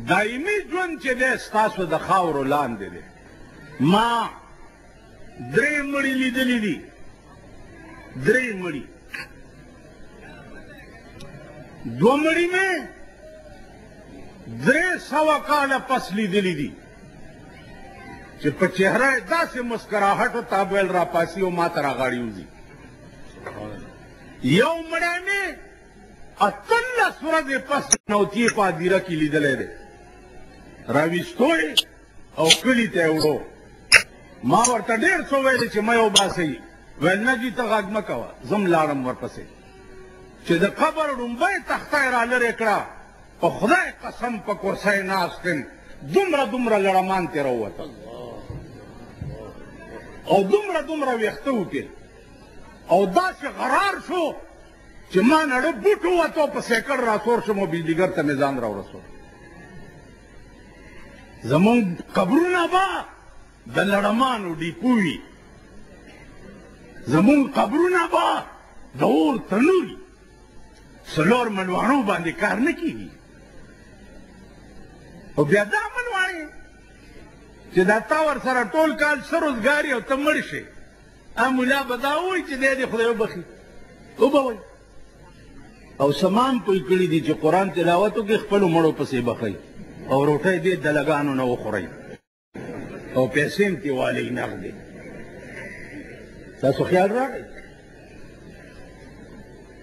دایمي ژوند چې دی ستاسو د خاورو لاندې دی. ما 3 مړي لیدلي دي، 3 مړي. 2 مړي مې 300 کاله پس لیدلي دي چې په چهره یې داسې مسکراهټ و تا ویل راپاسي او ما ته راغاړي وځي. یو مړی مې 18 ورځې پس نوتیې په هدیره کې لیدلی دی، راویستو یې او کلي ته یې وړو. ما ورته ډېر څه ویلې چې مه یې وباسئ، ویل نه جي ته غږ مه کوه، زم لاړم ورپسې. چې د قبر ړومبۍ تخته یې را لرې کړه، په خدای قسم په کرسۍ ناست یم، دومره لړمان ترې راووتل او دومره ویښته وکړل او داسې غرار شو چې ما نړه بوټ ووت او په سیکړ راسور شم او بجلیګر ته مې ځان راورسول. زمونږ قبرونه به د لړمانو ډیپو وي، زمونږ قبرونه به د اور تنور وي، څلور منواڼو باندې کار نه کېږي. او بیا دا منواڼې چې دا تا ورسره ټول کال څه روزګار او ته مړ شې، ملا به دا وایي چې دی دې خدای وبخي، وبه وایي. او سمان پوی کړي دي چې قرآن تلاوت وکړي، خپلو مړو پسې بخئ او روټۍ دې دلګانو نه وخورئ او پیسې هم ترې والئ نغدې. تاسو خیال راغی؟